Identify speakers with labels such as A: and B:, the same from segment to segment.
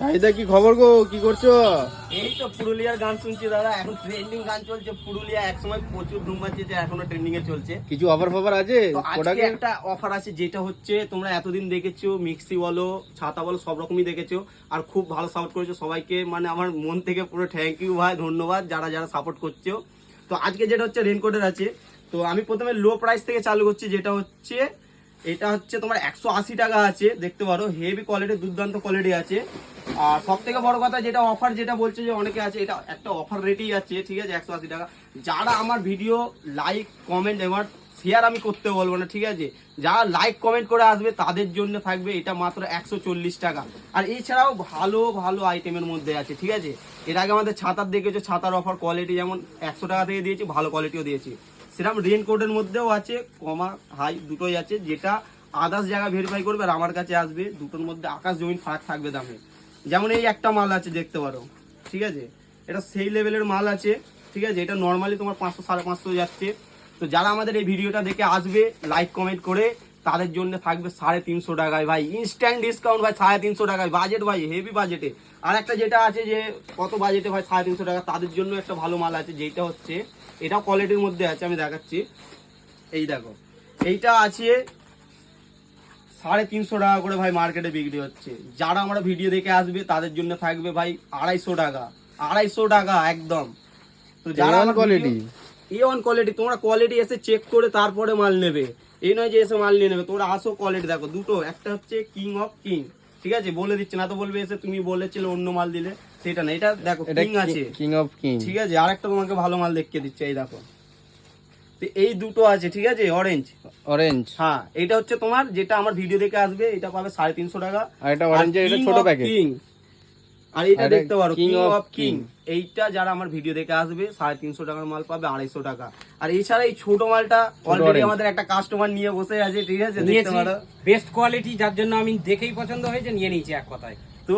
A: চাহিদা কি খবর গো, কি করছো?
B: এই তো পুরুলিয়ার গান শুনছি দাদা, এখন ট্রেন্ডিং গান চলছে পুরুলিয়া, একসময় প্রচুর ধুম বাজছে, এখনো ট্রেন্ডিং এ চলছে।
A: কিছু অফার ফফার আছে?
B: তো আজকে একটা অফার আছে, যেটা হচ্ছে তোমরা এতদিন দেখেছো, মিক্সি বলো ছাতা বলো সব রকমই দেখেছো, আর খুব ভালো সাপোর্ট করেছো সবাইকে, মানে আমার মন থেকে পুরো থ্যাংক ইউ ভাই, ধন্যবাদ যারা যারা সাপোর্ট করছো। তো আজকে যেটা হচ্ছে রেনকোটের আছে, তো আমি প্রথমে লো প্রাইস থেকে চালু করছি, যেটা হচ্ছে এটা হচ্ছে তোমার 180 টাকা আছে, দেখতে পারো হেভি কোয়ালিটি, দুর্দান্ত কোয়ালিটি আছে। আর সব থেকে বড় কথা যেটা অফার, যেটা বলছে যে অনেকে আছে, এটা একটা অফার রেটেই আছে, ঠিক আছে, 180 টাকা। যারা আমার ভিডিও লাইক কমেন্ট এবার শেয়ার আমি করতে বলবো না, ঠিক আছে, যারা লাইক কমেন্ট করে আসবে তাদের জন্য থাকবে এটা মাত্র 140 টাকা। আর এছাড়াও ভালো ভালো আইটেমের মধ্যে আছে, ঠিক আছে। এর আগে আমাদের ছাতার দেখেছো, ছাতার অফার কোয়ালিটি যেমন 100 টাকা থেকে দিয়েছি, ভালো কোয়ালিটিও দিয়েছি, সেরকম রেনকোটের মধ্যেও আছে, কমা হাই দুটোই আছে। যেটা আদার্স জায়গা ভেরিফাই করবে আর আমার কাছে আসবে, দুটোর মধ্যে আকাশ জমিন ফারাক থাকবে দামে। যেমন এই একটা মাল আছে দেখতে পারো, ঠিক আছে, এটা সেই লেভেলের মাল আছে, ঠিক আছে। এটা নর্মালি তোমার 500 550 যাচ্ছে। তো যারা আমাদের এই ভিডিওটা দেখে আসবে লাইক কমেন্ট করে, তাদের জন্য থাকবে 350 টাকায় ভাই, ইনস্ট্যান্ট ডিসকাউন্ট ভাই, 350 টাকায়, বাজেট ভাই হেভি বাজেটে। আর একটা যেটা আছে যে কত বাজেটে ভাই 350 টাকা, তাদের জন্য একটা ভালো মাল আছে, যেটা হচ্ছে এটা কোয়ালিটির মধ্যে আছে, আমি দেখাচ্ছি। এই দেখো, এইটা আছে 350 টাকা করে ভাই, মার্কেটে বিক্রি হচ্ছে। যারা আমরা ভিডিও দেখে আসবে তাদের জন্য থাকবে ভাই 250 টাকা, 250 টাকা একদম। তো যারা কোয়ালিটি A1 কোয়ালিটি, তোমরা কোয়ালিটি এসে চেক করে তারপরে মাল নেবে, এই নয় যে এসে মাল নিয়ে নেবে। তোমরা আসো, কোয়ালিটি দেখো দুটো, একটা হচ্ছে কিং অফ কিং, ঠিক আছে, বলে দিচ্ছে না তো বলবে এসে তুমি বলেছিলে অন্য মাল দিলে, সেটা না, এটা দেখো কিং আছে,
A: কিং অফ কিং,
B: ঠিক আছে। আর একটা তোমাকে ভালো মাল দেখিয়ে দিচ্ছে, এই দেখো, তো এই দুটো আছে, ঠিক আছে, অরেঞ্জ
A: অরেঞ্জ।
B: হ্যাঁ, এটা হচ্ছে তোমার যেটা আমার ভিডিও দেখে আসবে, এটা পাবে 350 টাকা।
A: আর এটা অরেঞ্জের, এটা ছোট প্যাকেট।
B: আর এটা দেখতে পারো কিং অফ কিং, এইটা যারা আমার ভিডিও দেখে আসবে 350 টাকার মাল পাবে 250 টাকা। আর এছাড়া এই ছোট মালটা অলরেডি আমাদের একটা কাস্টমার নিয়ে বসে আছে, ঠিক আছে, দেখতে পারো
C: বেস্ট কোয়ালিটি, যার জন্য আমি দেখেই পছন্দ হয়েছে, নিয়ে নিয়েছি এক কথায়।
B: তো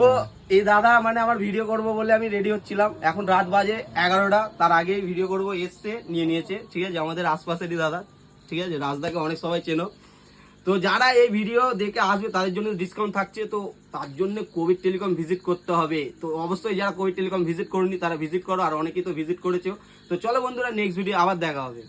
B: এই দাদা মানে আমার ভিডিও করব বলে আমি রেডি হচ্ছিলাম, এখন রাত বাজে 11টা, তার আগেই ভিডিও করব, এসছে নিয়ে নিয়েছে, ঠিক আছে, আমাদের আশপাশেরই দাদা, ঠিক আছে, রাজদাকে অনেক সবাই চেনো। তো যারা এই ভিডিও দেখে আসবে তাদের জন্য ডিসকাউন্ট থাকছে, তো তার জন্য কোভিড টেলিকম ভিজিট করতে হবে। তো অবশ্যই যারা কোভিড টেলিকম ভিজিট করনি তারা ভিজিট করো, আর অনেকেই তো ভিজিট করেছো। তো চলো বন্ধুরা, নেক্সট ভিডিও আবার দেখা হবে।